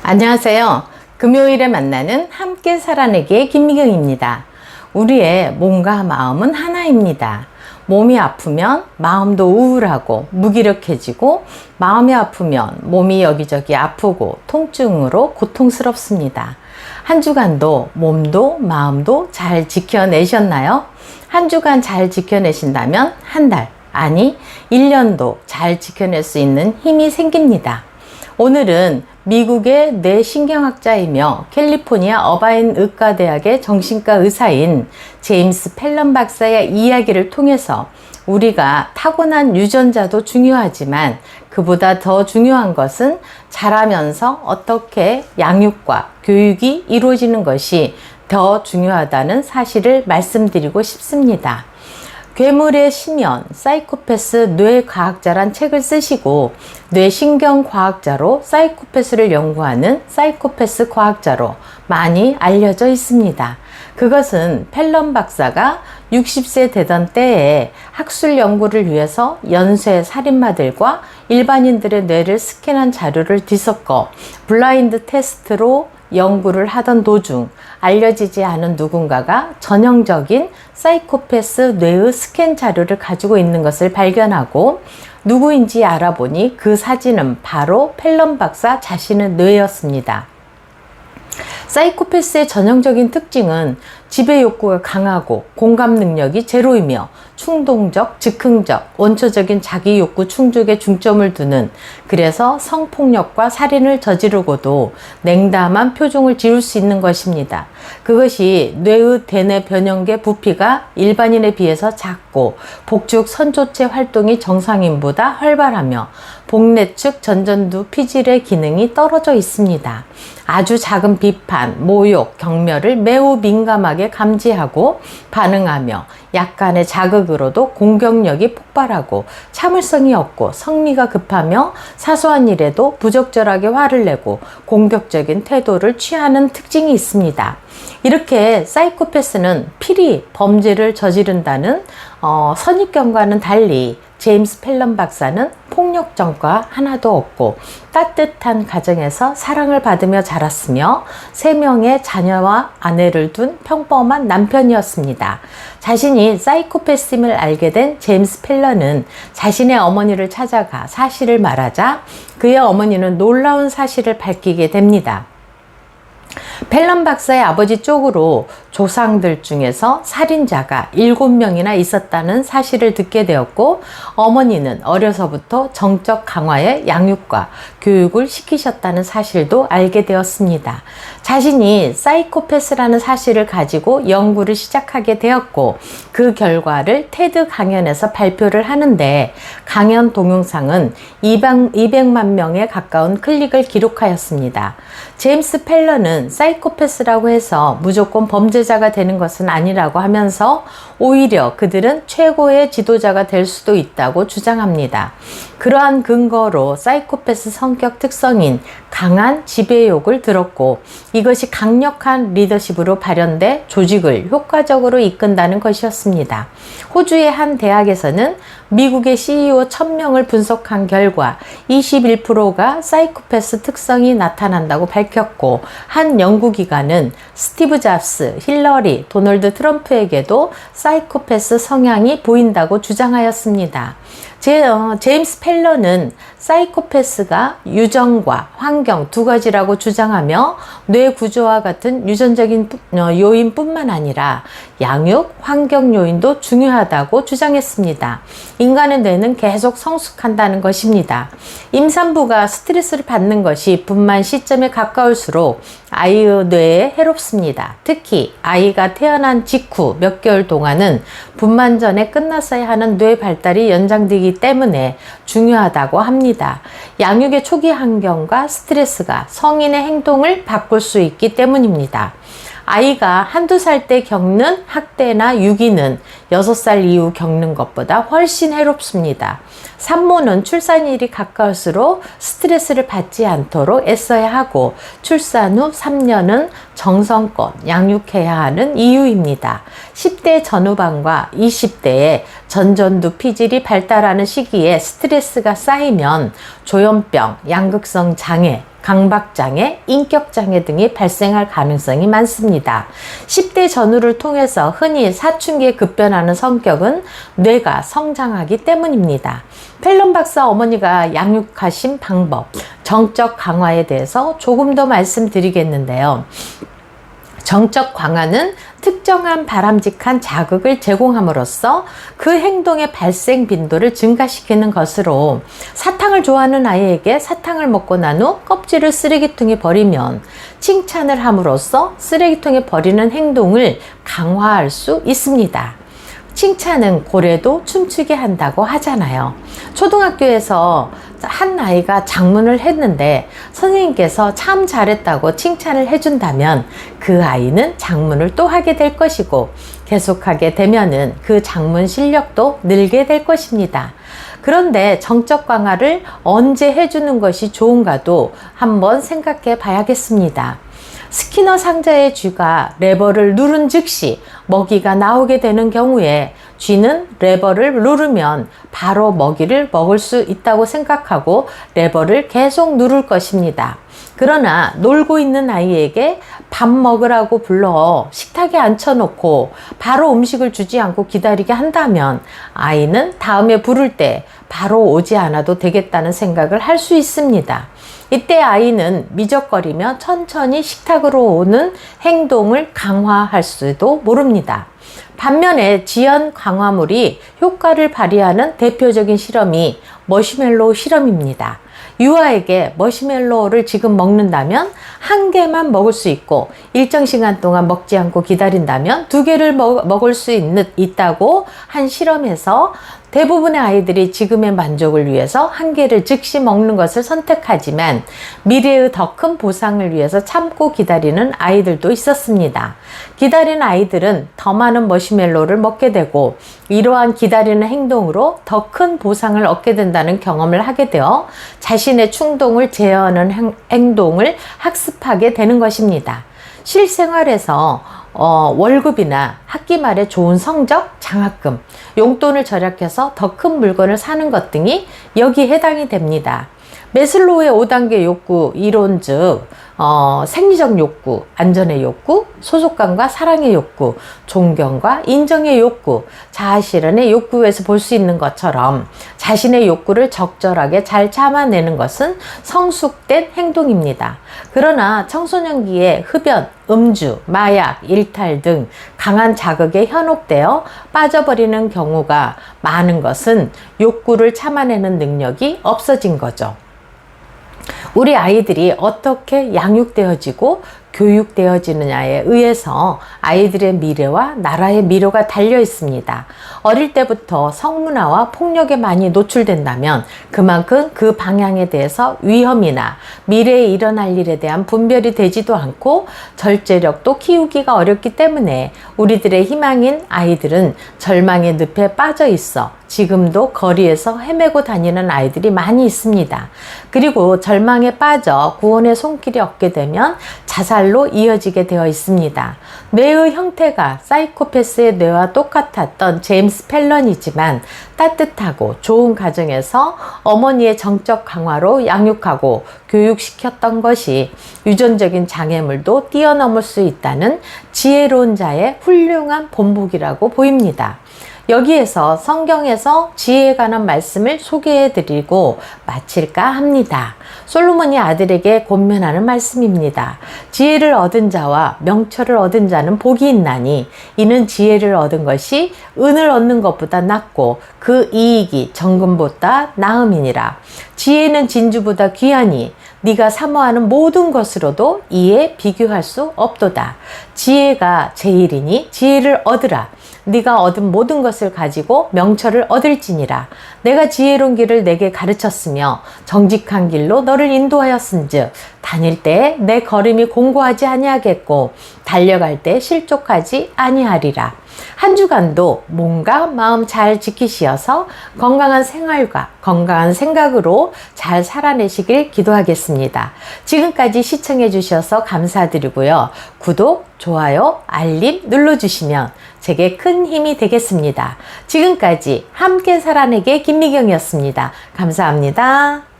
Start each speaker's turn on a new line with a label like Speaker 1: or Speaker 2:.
Speaker 1: 안녕하세요. 금요일에 만나는 함께 살아내기의 김미경입니다. 우리의 몸과 마음은 하나입니다. 몸이 아프면 마음도 우울하고 무기력해지고, 마음이 아프면 몸이 여기저기 아프고 통증으로 고통스럽습니다. 한 주간도 몸도 마음도 잘 지켜내셨나요? 한 주간 잘 지켜내신다면 한 달, 아니 1년도 잘 지켜낼 수 있는 힘이 생깁니다. 오늘은 미국의 뇌신경학자이며 캘리포니아 어바인 의과대학의 정신과 의사인 제임스 펠런 박사의 이야기를 통해서 우리가 타고난 유전자도 중요하지만 그보다 더 중요한 것은 자라면서 어떻게 양육과 교육이 이루어지는 것이 더 중요하다는 사실을 말씀드리고 싶습니다. 괴물의 심연, 사이코패스 뇌과학자란 책을 쓰시고 뇌신경과학자로 사이코패스를 연구하는 사이코패스 과학자로 많이 알려져 있습니다. 그것은 펠런 박사가 60세 되던 때에 학술 연구를 위해서 연쇄 살인마들과 일반인들의 뇌를 스캔한 자료를 뒤섞어 블라인드 테스트로 연구를 하던 도중 알려지지 않은 누군가가 전형적인 사이코패스 뇌의 스캔 자료를 가지고 있는 것을 발견하고 누구인지 알아보니 그 사진은 바로 펠런 박사 자신의 뇌였습니다. 사이코패스의 전형적인 특징은 지배 욕구가 강하고 공감 능력이 제로이며 충동적, 즉흥적, 원초적인 자기 욕구 충족에 중점을 두는, 그래서 성폭력과 살인을 저지르고도 냉담한 표정을 지을 수 있는 것입니다. 그것이 뇌의 대뇌 변형계 부피가 일반인에 비해서 작고 복축 선조체 활동이 정상인보다 활발하며 복내측 전전두 피질의 기능이 떨어져 있습니다. 아주 작은 비판, 모욕, 경멸을 매우 민감하게 감지하고 반응하며 약간의 자극으로도 공격력이 폭발하고 참을성이 없고 성미가 급하며 사소한 일에도 부적절하게 화를 내고 공격적인 태도를 취하는 특징이 있습니다. 이렇게 사이코패스는 필히 범죄를 저지른다는 선입견과는 달리 제임스 펠런 박사는 폭력성과 하나도 없고 따뜻한 가정에서 사랑을 받으며 자랐으며 3명의 자녀와 아내를 둔 평범한 남편이었습니다. 자신이 사이코패스임을 알게 된 제임스 펠런은 자신의 어머니를 찾아가 사실을 말하자 그의 어머니는 놀라운 사실을 밝히게 됩니다. 펠런 박사의 아버지 쪽으로 조상들 중에서 살인자가 7명이나 있었다는 사실을 듣게 되었고, 어머니는 어려서부터 정적 강화의 양육과 교육을 시키셨다는 사실도 알게 되었습니다. 자신이 사이코패스라는 사실을 가지고 연구를 시작하게 되었고, 그 결과를 테드 강연에서 발표를 하는데 강연 동영상은 200만 명에 가까운 클릭을 기록하였습니다. 제임스 펠런은 사이코패스라고 해서 무조건 범죄자가 되는 것은 아니라고 하면서 오히려 그들은 최고의 지도자가 될 수도 있다고 주장합니다. 그러한 근거로 사이코패스 성격 특성인 강한 지배욕을 들었고, 이것이 강력한 리더십으로 발현돼 조직을 효과적으로 이끈다는 것이었습니다. 호주의 한 대학에서는 미국의 CEO 1000명을 분석한 결과 21%가 사이코패스 특성이 나타난다고 밝혔고, 한 연구기관은 스티브 잡스, 힐러리, 도널드 트럼프에게도 사이코패스 성향이 보인다고 주장하였습니다. 제임스 펠런은 사이코패스가 유전과 환경 두 가지라고 주장하며 뇌 구조와 같은 유전적인 요인뿐만 아니라 양육, 환경 요인도 중요하다고 주장했습니다. 인간의 뇌는 계속 성숙한다는 것입니다. 임산부가 스트레스를 받는 것이 분만 시점에 가까울수록 아이의 뇌에 해롭습니다. 특히 아이가 태어난 직후 몇 개월 동안은 분만 전에 끝났어야 하는 뇌 발달이 연장되기 때문에 중요하다고 합니다. 양육의 초기 환경과 스트레스가 성인의 행동을 바꿀 수 있기 때문입니다. 아이가 한두 살 때 겪는 학대나 유기는 6살 이후 겪는 것보다 훨씬 해롭습니다. 산모는 출산일이 가까울수록 스트레스를 받지 않도록 애써야 하고, 출산 후 3년은 정성껏 양육해야 하는 이유입니다. 10대 전후반과 20대에 전전두 피질이 발달하는 시기에 스트레스가 쌓이면 조현병, 양극성 장애, 강박장애, 인격장애 등이 발생할 가능성이 많습니다. 10대 전후를 통해서 흔히 사춘기에 급변하는 성격은 뇌가 성장하기 때문입니다. 펠런 박사 어머니가 양육하신 방법, 정적 강화에 대해서 조금 더 말씀드리겠는데요. 정적 강화는 특정한 바람직한 자극을 제공함으로써 그 행동의 발생 빈도를 증가시키는 것으로, 사탕을 좋아하는 아이에게 사탕을 먹고 난 후 껍질을 쓰레기통에 버리면 칭찬을 함으로써 쓰레기통에 버리는 행동을 강화할 수 있습니다. 칭찬은 고래도 춤추게 한다고 하잖아요. 초등학교에서 한 아이가 작문을 했는데 선생님께서 참 잘했다고 칭찬을 해준다면 그 아이는 작문을 또 하게 될 것이고, 계속하게 되면은 그 작문 실력도 늘게 될 것입니다. 그런데 정적 강화를 언제 해주는 것이 좋은가도 한번 생각해 봐야겠습니다. 스키너 상자의 쥐가 레버를 누른 즉시 먹이가 나오게 되는 경우에 쥐는 레버를 누르면 바로 먹이를 먹을 수 있다고 생각하고 레버를 계속 누를 것입니다. 그러나 놀고 있는 아이에게 밥 먹으라고 불러 식탁에 앉혀놓고 바로 음식을 주지 않고 기다리게 한다면 아이는 다음에 부를 때 바로 오지 않아도 되겠다는 생각을 할 수 있습니다. 이때 아이는 미적거리며 천천히 식탁으로 오는 행동을 강화할 수도 모릅니다. 반면에 지연 강화물이 효과를 발휘하는 대표적인 실험이 머시멜로우 실험입니다. 유아에게 머시멜로우를 지금 먹는다면 한 개만 먹을 수 있고, 일정 시간 동안 먹지 않고 기다린다면 두 개를 먹을 수 있다고 한 실험에서 대부분의 아이들이 지금의 만족을 위해서 한 개를 즉시 먹는 것을 선택하지만 미래의 더 큰 보상을 위해서 참고 기다리는 아이들도 있었습니다. 기다리는 아이들은 더 많은 머시멜로우를 먹게 되고, 이러한 기다리는 행동으로 더 큰 보상을 얻게 된다는 경험을 하게 되어 자신의 충동을 제어하는 행동을 학습하게 되는 것입니다. 실생활에서 월급이나 학기 말에 좋은 성적, 장학금, 용돈을 절약해서 더 큰 물건을 사는 것 등이 여기에 해당이 됩니다. 매슬로우의 5단계 욕구 이론 즉 생리적 욕구, 안전의 욕구, 소속감과 사랑의 욕구, 존경과 인정의 욕구, 자아실현의 욕구에서 볼 수 있는 것처럼 자신의 욕구를 적절하게 잘 참아내는 것은 성숙된 행동입니다. 그러나 청소년기에 흡연, 음주, 마약, 일탈 등 강한 자극에 현혹되어 빠져버리는 경우가 많은 것은 욕구를 참아내는 능력이 없어진 거죠. 우리 아이들이 어떻게 양육되어지고 교육되어지느냐에 의해서 아이들의 미래와 나라의 미래가 달려 있습니다. 어릴 때부터 성문화와 폭력에 많이 노출된다면 그만큼 그 방향에 대해서 위험이나 미래에 일어날 일에 대한 분별이 되지도 않고 절제력도 키우기가 어렵기 때문에 우리들의 희망인 아이들은 절망의 늪에 빠져 있어 지금도 거리에서 헤매고 다니는 아이들이 많이 있습니다. 그리고 절망에 빠져 구원의 손길이 없게 되면 자살로 이어지게 되어 있습니다. 뇌의 형태가 사이코패스의 뇌와 똑같았던 제임스 펠런이지만 따뜻하고 좋은 가정에서 어머니의 정적 강화로 양육하고 교육시켰던 것이 유전적인 장애물도 뛰어넘을 수 있다는 지혜로운 자의 훌륭한 본보기라고 보입니다. 여기에서 성경에서 지혜에 관한 말씀을 소개해 드리고 마칠까 합니다. 솔로몬이 아들에게 권면하는 말씀입니다. 지혜를 얻은 자와 명철을 얻은 자는 복이 있나니 이는 지혜를 얻은 것이 은을 얻는 것보다 낫고 그 이익이 정금보다 나음이니라. 지혜는 진주보다 귀하니 네가 사모하는 모든 것으로도 이에 비교할 수 없도다. 지혜가 제일이니 지혜를 얻으라. 네가 얻은 모든 것을 가지고 명철을 얻을지니라. 내가 지혜로운 길을 내게 가르쳤으며 정직한 길로 너를 인도하였은즉 다닐 때 내 걸음이 공고하지 아니하겠고 달려갈 때 실족하지 아니하리라. 한 주간도 몸과 마음 잘 지키시어서 건강한 생활과 건강한 생각으로 잘 살아내시길 기도하겠습니다. 지금까지 시청해 주셔서 감사드리고요. 구독, 좋아요, 알림 눌러주시면 제게 큰 힘이 되겠습니다. 지금까지 함께 살아내게 김미경이었습니다. 감사합니다.